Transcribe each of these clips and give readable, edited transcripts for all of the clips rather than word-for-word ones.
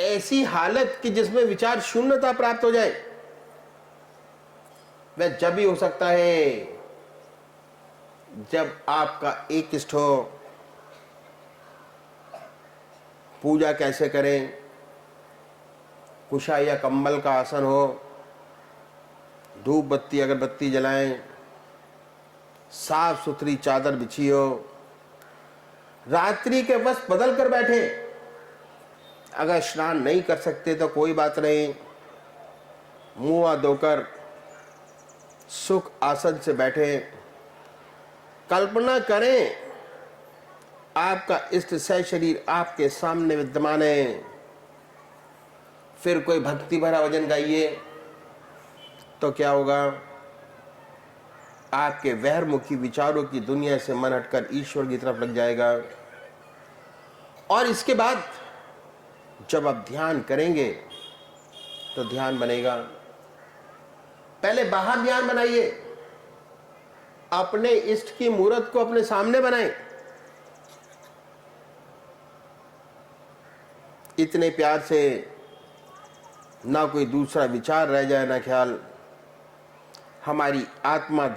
ऐसी हालत कि जिसमें विचार शून्यता प्राप्त हो जाए, वह जब ही हो सकता है जब आपका एक इष्ट हो। पूजा कैसे करें? कुशा या कंबल का आसन हो, धूप बत्ती अगरबत्ती जलाएं, साफ सुथरी चादर बिछी हो, रात्रि के वस्त्र बदल कर बैठे। अगर स्नान नहीं कर सकते तो कोई बात नहीं, मुंह हाथ धोकर सुख आसन से बैठे। कल्पना करें आपका इष्ट सह शरीर आपके सामने विद्यमान है। फिर कोई भक्ति भरा भजन गाइए तो क्या होगा? आपके वहरमुखी विचारों की दुनिया से मन हटकर ईश्वर की तरफ लग जाएगा। और इसके बाद जब आप ध्यान करेंगे तो ध्यान बनेगा। पहले बाहर ध्यान बनाइए, अपने इष्ट की मूर्त को अपने सामने बनाएं। इतने प्यार से ना कोई दूसरा विचार रह जाए, ना ख्याल। हमारी आत्मा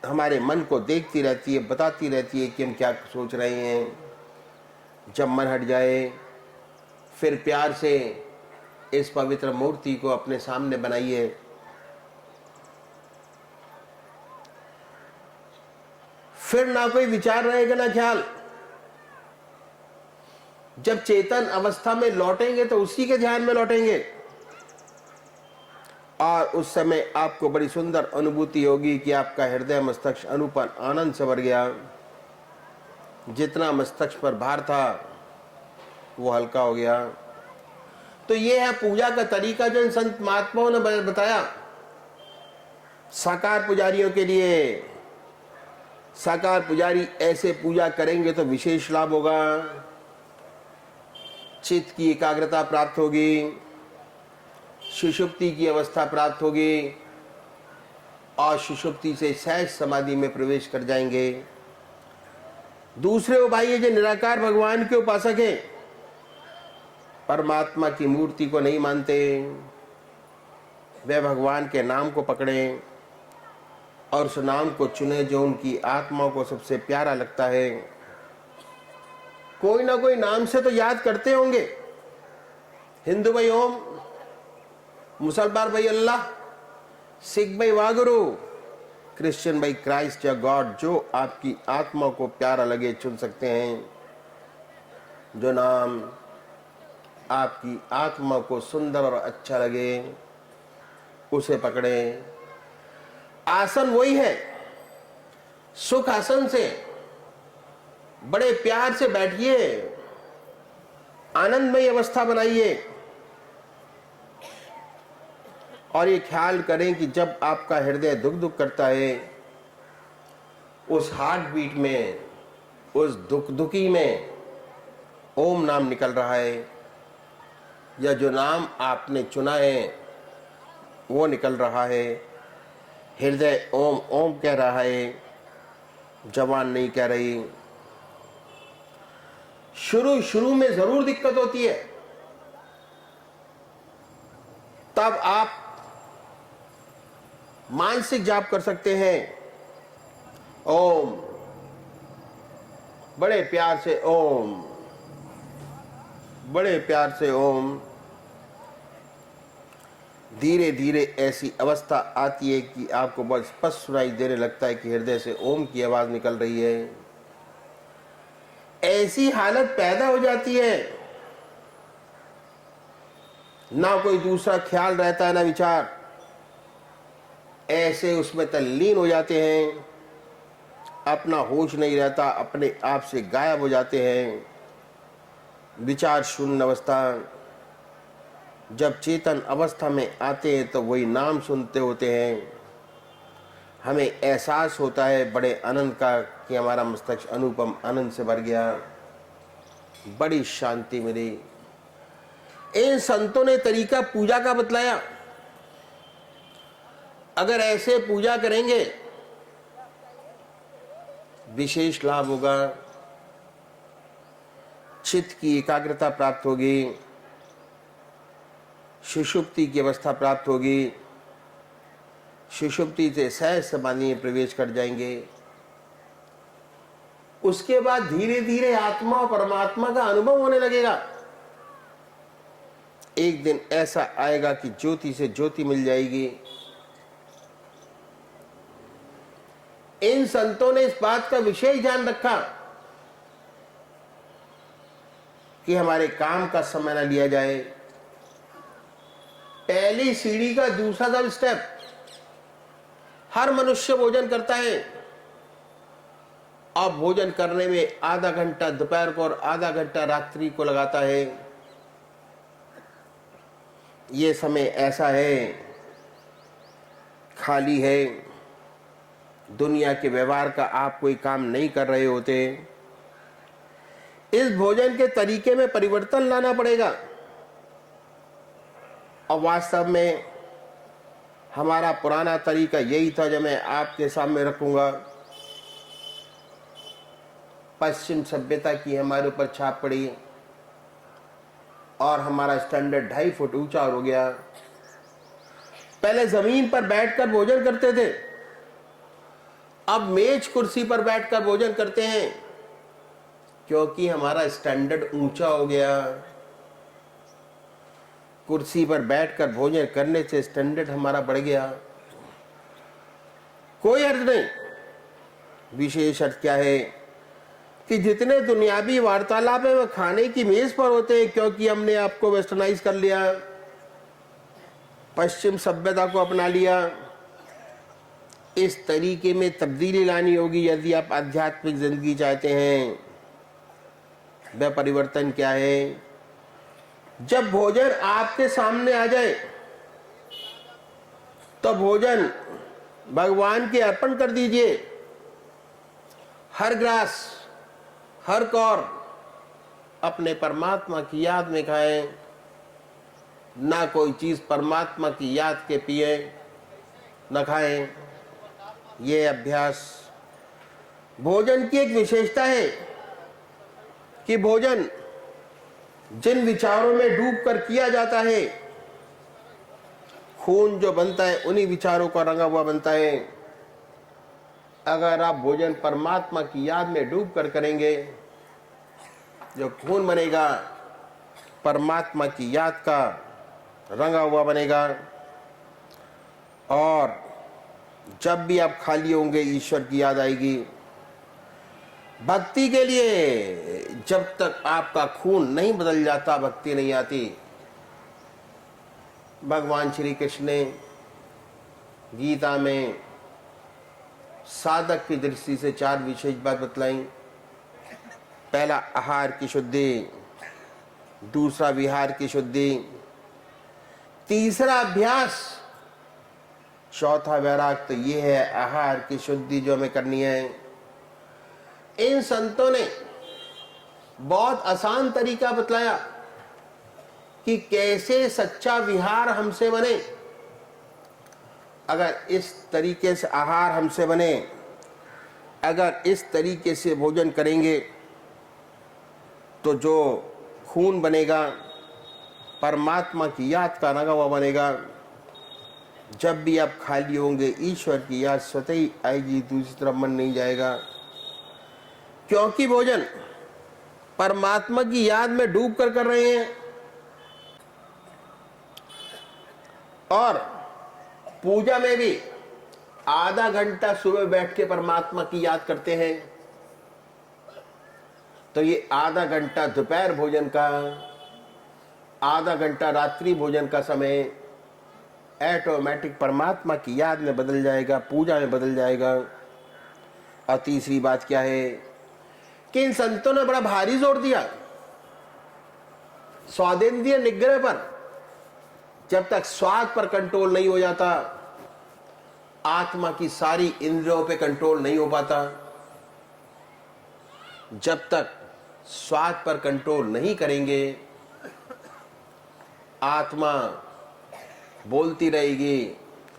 हमारे मन को देखती रहती है, बताती रहती है कि हम क्या सोच रहे हैं। जब मन हट जाए, फिर प्यार से इस पवित्र मूर्ति को अपने सामने बनाइए। फिर ना कोई विचार रहेगा, ना ख्याल। जब चेतन अवस्था में लौटेंगे तो उसी के ध्यान में लौटेंगे, और उस समय आपको बड़ी सुंदर अनुभूति होगी कि आपका हृदय मस्तक अनुपम आनंद से भर गया। जितना मस्तक पर भार था वो हल्का हो गया। तो ये है पूजा का तरीका जो इन संत महात्माओं ने बताया साकार पुजारियों के लिए। साकार पुजारी ऐसे पूजा करेंगे तो विशेष लाभ होगा। चित्त की एकाग्रता प्राप्त होगी, सुषुप्ति की अवस्था प्राप्त होगी, और सुषुप्ति से सहज समाधि में प्रवेश कर जाएंगे। दूसरे उपाय जो निराकार भगवान के उपासक हैं, परमात्मा की मूर्ति को नहीं मानते, वे भगवान के नाम को पकड़ें और उस नाम को चुने जो उनकी आत्मा को सबसे प्यारा लगता है। कोई ना कोई नाम से तो याद करते होंगे। हिंदू भाई ओम, मुसलमान भाई अल्लाह, सिख भाई वागुरु, क्रिश्चियन भाई क्राइस्ट या गॉड। जो आपकी आत्मा को प्यारा लगे चुन सकते हैं। जो नाम आपकी आत्मा को सुंदर और अच्छा लगे उसे पकड़ें। आसन वही है, सुख आसन से बड़े प्यार से बैठिए, आनंदमय अवस्था बनाइए, और ये ख्याल करें कि जब आपका हृदय दुख दुख करता है, उस हार्ट बीट में, उस दुखी में ओम नाम निकल रहा है, या जो नाम आपने चुना है वो निकल रहा है। हृदय ओम ओम कह रहा है, जबान नहीं कह रही। शुरू में जरूर दिक्कत होती है, तब आप मानसिक जाप कर सकते हैं। ओम, बड़े प्यार से ओम, बड़े प्यार से ओम। धीरे धीरे ऐसी अवस्था आती है कि आपको बहुत स्पष्ट सुनाई देने लगता है कि हृदय से ओम की आवाज निकल रही है। ऐसी हालत पैदा हो जाती है, ना कोई दूसरा ख्याल रहता है, ना विचार। ऐसे उसमें तल्लीन हो जाते हैं, अपना होश नहीं रहता, अपने आप से गायब हो जाते हैं। विचार शून्य अवस्था। जब चेतन अवस्था में आते हैं तो वही नाम सुनते होते हैं। हमें एहसास होता है बड़े आनंद का कि हमारा मस्तक अनुपम आनंद से भर गया, बड़ी शांति मिली। इन संतों ने तरीका पूजा का बतलाया। अगर ऐसे पूजा करेंगे विशेष लाभ होगा, चित्त की एकाग्रता प्राप्त होगी, सुषुप्ति की अवस्था प्राप्त होगी, सुषुप्ति से सहज समाधि में प्रवेश कर जाएंगे। उसके बाद धीरे धीरे आत्मा और परमात्मा का अनुभव होने लगेगा। एक दिन ऐसा आएगा कि ज्योति से ज्योति मिल जाएगी। इन संतों ने इस बात का विशेष ध्यान रखा कि हमारे काम का समय न लिया जाए। पहली सीढ़ी का दूसरा स्टेप, हर मनुष्य भोजन करता है। अब भोजन करने में आधा घंटा दोपहर को और आधा घंटा रात्रि को लगाता है। ये समय ऐसा है, खाली है, दुनिया के व्यवहार का आप कोई काम नहीं कर रहे होते। इस भोजन के तरीके में परिवर्तन लाना पड़ेगा। और वास्तव में हमारा पुराना तरीका यही था जो मैं आपके सामने रखूंगा। पश्चिम सभ्यता की हमारे ऊपर छाप पड़ी और हमारा स्टैंडर्ड 2.5 फुट ऊंचा हो गया। पहले जमीन पर बैठकर भोजन करते थे, अब मेज कुर्सी पर बैठकर भोजन करते हैं, क्योंकि हमारा स्टैंडर्ड ऊंचा हो गया। कुर्सी पर बैठकर भोजन करने से स्टैंडर्ड हमारा बढ़ गया। कोई अर्थ नहीं। विशेष अर्थ क्या है कि जितने दुनियावी वार्तालाप है वह खाने की मेज पर होते हैं, क्योंकि हमने आपको वेस्टर्नाइज कर लिया, पश्चिम सभ्यता को अपना लिया। इस तरीके में तब्दीली लानी होगी यदि आप आध्यात्मिक जिंदगी चाहते हैं। वह परिवर्तन क्या है? जब भोजन आपके सामने आ जाए तो भोजन भगवान के अर्पण कर दीजिए। हर ग्रास, हर कौर अपने परमात्मा की याद में खाएं। ना कोई चीज परमात्मा की याद के पिए न खाएं। ये अभ्यास भोजन की एक विशेषता है कि भोजन जिन विचारों में डूबकर किया जाता है, खून जो बनता है उन्हीं विचारों का रंगा हुआ बनता है। अगर आप भोजन परमात्मा की याद में डूबकर करेंगे, जो खून बनेगा परमात्मा की याद का रंगा हुआ बनेगा। और जब भी आप खाली होंगे ईश्वर की याद आएगी। भक्ति के लिए जब तक आपका खून नहीं बदल जाता भक्ति नहीं आती। भगवान श्री कृष्ण ने गीता में साधक की दृष्टि से 4 विशेष बात बतलाई। पहला आहार की शुद्धि, दूसरा विहार की शुद्धि, तीसरा अभ्यास, चौथा वैराग। तो ये है आहार की शुद्धि जो हमें करनी है। इन संतों ने बहुत आसान तरीका बतलाया कि कैसे सच्चा विहार हमसे बने। अगर इस तरीके से आहार हमसे बने, अगर इस तरीके से भोजन करेंगे तो जो खून बनेगा परमात्मा की याद का रंगा हुआ बनेगा। जब भी आप खाली होंगे ईश्वर की याद स्वतः ही आएगी, दूसरी तरफ मन नहीं जाएगा। क्योंकि भोजन परमात्मा की याद में डूब कर रहे हैं। और पूजा में भी आधा घंटा सुबह बैठ के परमात्मा की याद करते हैं, तो ये आधा घंटा दोपहर भोजन का, आधा घंटा रात्रि भोजन का समय ऑटोमेटिक परमात्मा की याद में बदल जाएगा, पूजा में बदल जाएगा। और तीसरी बात क्या है कि इन संतों ने बड़ा भारी जोर दिया स्वादेंद्रिय निग्रह पर। जब तक स्वाद पर कंट्रोल नहीं हो जाता, आत्मा की सारी इंद्रियों पे कंट्रोल नहीं हो पाता। जब तक स्वाद पर कंट्रोल नहीं करेंगे, आत्मा बोलती रहेगी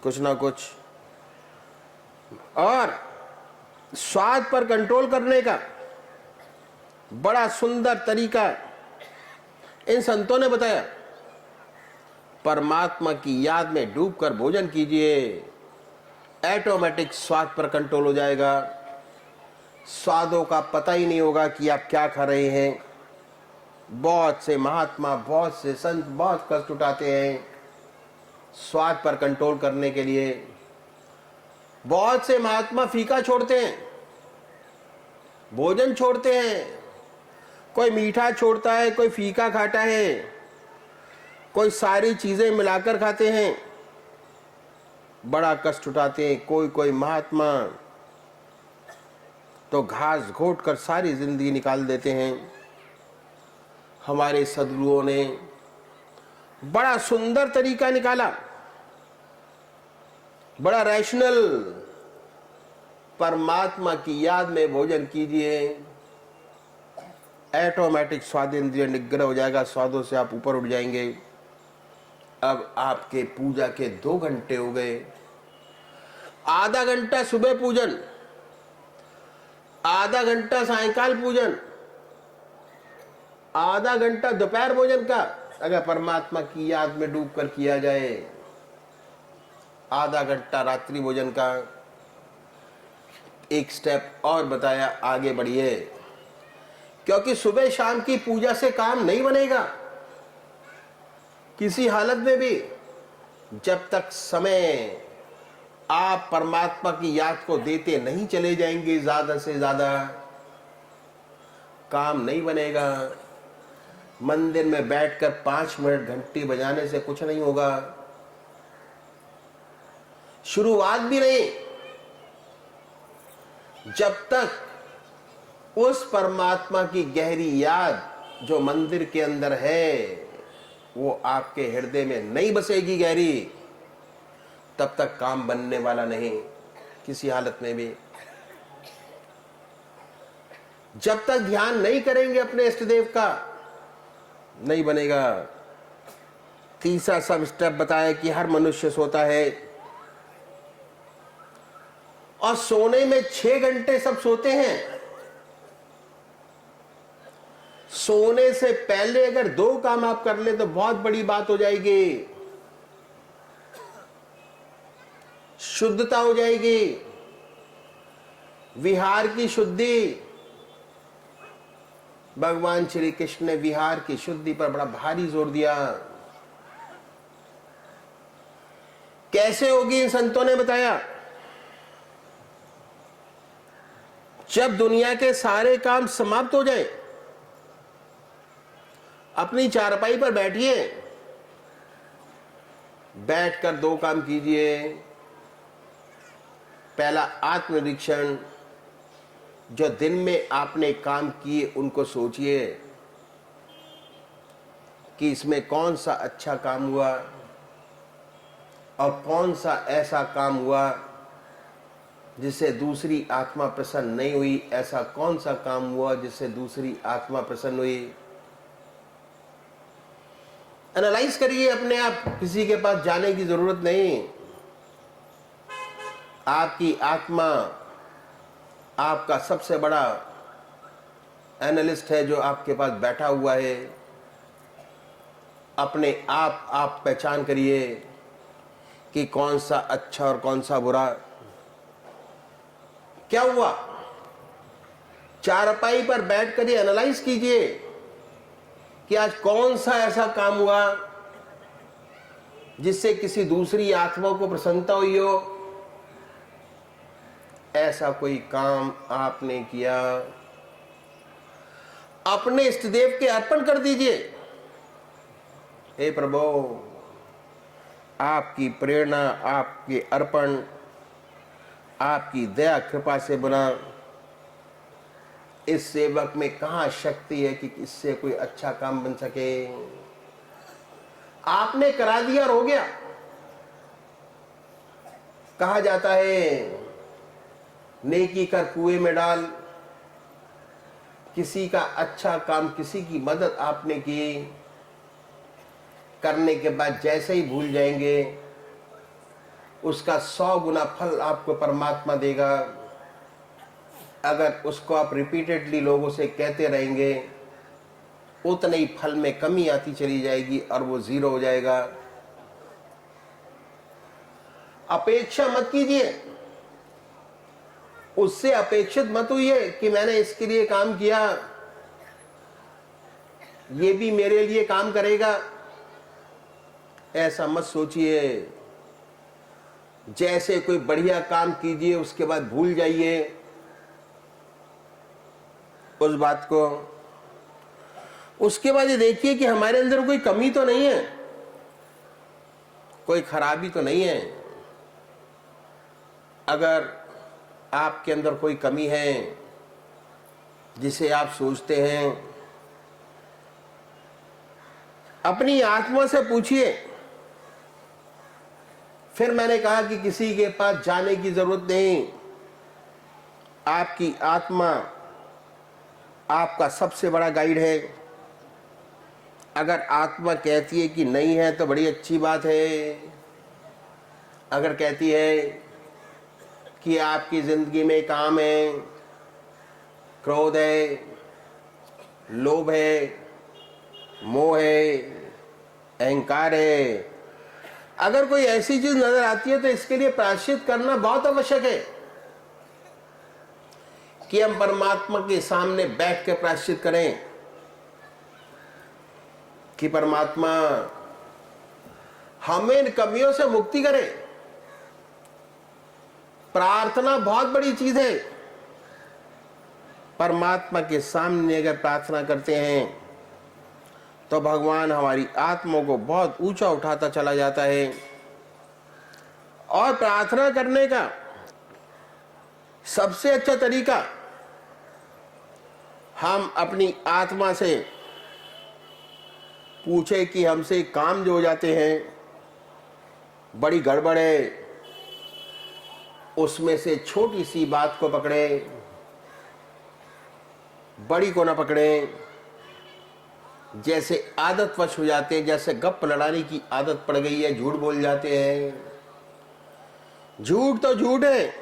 कुछ ना कुछ। और स्वाद पर कंट्रोल करने का बड़ा सुंदर तरीका इन संतों ने बताया। परमात्मा की याद में डूबकर भोजन कीजिए। ऑटोमेटिक स्वाद पर कंट्रोल हो जाएगा। स्वादों का पता ही नहीं होगा कि आप क्या खा रहे हैं। बहुत से महात्मा, बहुत से संत बहुत कष्ट उठाते हैं स्वाद पर कंट्रोल करने के लिए। बहुत से महात्मा फीका छोड़ते हैं, भोजन छोड़ते हैं। कोई मीठा छोड़ता है, कोई फीका खाता है, कोई सारी चीजें मिलाकर खाते हैं, बड़ा कष्ट उठाते हैं। कोई कोई महात्मा तो घास घोट कर सारी जिंदगी निकाल देते हैं। हमारे सदगुरुओं ने बड़ा सुंदर तरीका निकाला, बड़ा रैशनल। परमात्मा की याद में भोजन कीजिए, ऑटोमेटिक स्वादेंद्रिय निग्रह हो जाएगा, स्वादों से आप ऊपर उठ जाएंगे। अब आपके पूजा के 2 घंटे हो गए। आधा घंटा सुबह पूजन, आधा घंटा सायंकाल पूजन, आधा घंटा दोपहर भोजन का अगर परमात्मा की याद में डूबकर किया जाए, आधा घंटा रात्रि भोजन का। एक स्टेप और बताया, आगे बढ़िए, क्योंकि सुबह शाम की पूजा से काम नहीं बनेगा किसी हालत में भी। जब तक समय आप परमात्मा की याद को देते नहीं चले जाएंगे ज्यादा से ज्यादा, काम नहीं बनेगा। मंदिर में बैठकर 5 मिनट घंटी बजाने से कुछ नहीं होगा, शुरुआत भी नहीं। जब तक उस परमात्मा की गहरी याद जो मंदिर के अंदर है वो आपके हृदय में नहीं बसेगी गहरी, तब तक काम बनने वाला नहीं किसी हालत में भी। जब तक ध्यान नहीं करेंगे अपने इष्ट देव का, नहीं बनेगा। तीसरा सब स्टेप बताया कि हर मनुष्य सोता है और सोने में 6 घंटे सब सोते हैं। सोने से पहले अगर 2 काम आप कर ले तो बहुत बड़ी बात हो जाएगी। शुद्धता हो जाएगी, विहार की शुद्धि। भगवान श्री कृष्ण ने विहार की शुद्धि पर बड़ा भारी जोर दिया। कैसे होगी इन संतों ने बताया। जब दुनिया के सारे काम समाप्त हो जाए, अपनी चारपाई पर बैठिए, बैठकर 2 काम कीजिए। पहला आत्मनिरीक्षण, जो दिन में आपने काम किए उनको सोचिए कि इसमें कौन सा अच्छा काम हुआ और कौन सा ऐसा काम हुआ जिससे दूसरी आत्मा प्रसन्न नहीं हुई। ऐसा कौन सा काम हुआ जिससे दूसरी आत्मा प्रसन्न हुई। एनालाइज करिए अपने आप, किसी के पास जाने की जरूरत नहीं। आपकी आत्मा आपका सबसे बड़ा एनालिस्ट है जो आपके पास बैठा हुआ है। अपने आप पहचान करिए कि कौन सा अच्छा और कौन सा बुरा। क्या हुआ, चारपाई पर बैठकर ये एनालाइज कीजिए कि आज कौन सा ऐसा काम हुआ जिससे किसी दूसरी आत्मा को प्रसन्नता हुई हो। ऐसा कोई काम आपने किया, अपने इष्ट देव के अर्पण कर दीजिए। हे प्रभु, आपकी प्रेरणा, आपके अर्पण, आपकी दया कृपा से बना इस सेवक में कहां शक्ति है कि इससे कोई अच्छा काम बन सके। आपने करा दिया और हो गया। कहा जाता है नेकी कर कुएं में डाल। किसी का अच्छा काम, किसी की मदद आपने की, करने के बाद जैसे ही भूल जाएंगे उसका 100 गुना फल आपको परमात्मा देगा। अगर उसको आप रिपीटेडली लोगों से कहते रहेंगे उतने ही फल में कमी आती चली जाएगी और वो 0 हो जाएगा। अपेक्षा मत कीजिए, उससे अपेक्षित मत हुई कि मैंने इसके लिए काम किया, ये भी मेरे लिए काम करेगा, ऐसा मत सोचिए। जैसे कोई बढ़िया काम कीजिए उसके बाद भूल जाइए उस बात को। उसके बाद ये देखिए कि हमारे अंदर कोई कमी तो नहीं है, कोई खराबी तो नहीं है। अगर आपके अंदर कोई कमी है जिसे आप सोचते हैं, अपनी आत्मा से पूछिए। फिर मैंने कहा कि किसी के पास जाने की जरूरत नहीं, आपकी आत्मा आपका सबसे बड़ा गाइड है। अगर आत्मा कहती है कि नहीं है तो बड़ी अच्छी बात है। अगर कहती है कि आपकी जिंदगी में काम है, क्रोध है, लोभ है, मोह है, अहंकार है, अगर कोई ऐसी चीज नजर आती है तो इसके लिए प्रायश्चित करना बहुत आवश्यक है कि हम परमात्मा के सामने बैठ के प्रायश्चित करें कि परमात्मा हमें इन कमियों से मुक्ति करे। प्रार्थना बहुत बड़ी चीज है। परमात्मा के सामने अगर प्रार्थना करते हैं तो भगवान हमारी आत्मा को बहुत ऊंचा उठाता चला जाता है। और प्रार्थना करने का सबसे अच्छा तरीका, हम अपनी आत्मा से पूछे कि हमसे काम जो हो जाते हैं, बड़ी गड़बड़ है, उसमें से छोटी सी बात को पकड़े, बड़ी को ना पकड़े। जैसे आदतवश हो जाते हैं, जैसे गप लड़ाने की आदत पड़ गई है, झूठ बोल जाते हैं। झूठ तो झूठ है,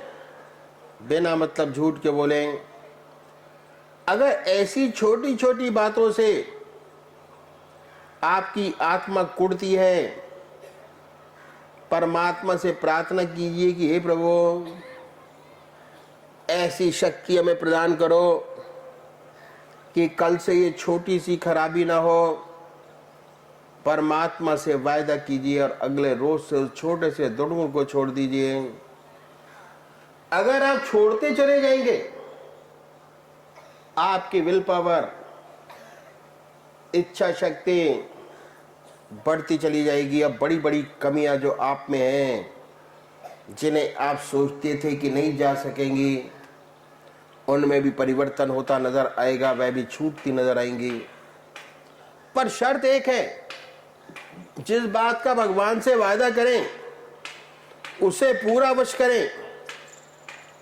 बिना मतलब झूठ के बोले। अगर ऐसी छोटी छोटी बातों से आपकी आत्मा कुढ़ती है, परमात्मा से प्रार्थना कीजिए कि हे प्रभु, ऐसी शक्ति हमें प्रदान करो कि कल से ये छोटी सी खराबी ना हो। परमात्मा से वायदा कीजिए और अगले रोज से उस छोटे से दुर्गुण को छोड़ दीजिए। अगर आप छोड़ते चले जाएंगे, आपकी विल पावर, इच्छा शक्ति बढ़ती चली जाएगी। अब बड़ी बड़ी कमियां जो आप में हैं, जिन्हें आप सोचते थे कि नहीं जा सकेंगी, उनमें भी परिवर्तन होता नजर आएगा, वह भी छूटती नजर आएंगी। पर शर्त एक है, जिस बात का भगवान से वायदा करें उसे पूरा अवश्य करें।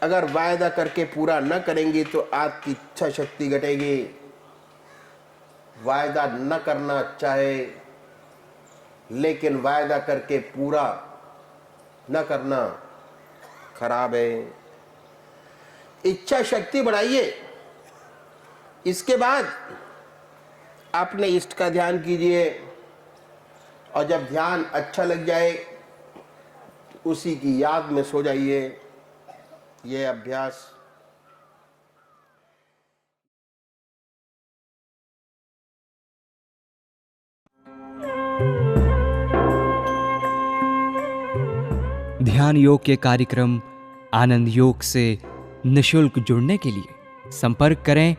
अगर वायदा करके पूरा न करेंगे तो आपकी इच्छा शक्ति घटेगी। वायदा न करना चाहे लेकिन वायदा करके पूरा न करना खराब है। इच्छा शक्ति बढ़ाइए। इसके बाद अपने इष्ट का ध्यान कीजिए और जब ध्यान अच्छा लग जाए उसी की याद में सो जाइए। यह अभ्यास ध्यान योग के कार्यक्रम आनंद योग से निशुल्क जुड़ने के लिए संपर्क करें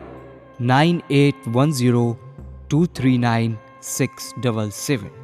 9810239677।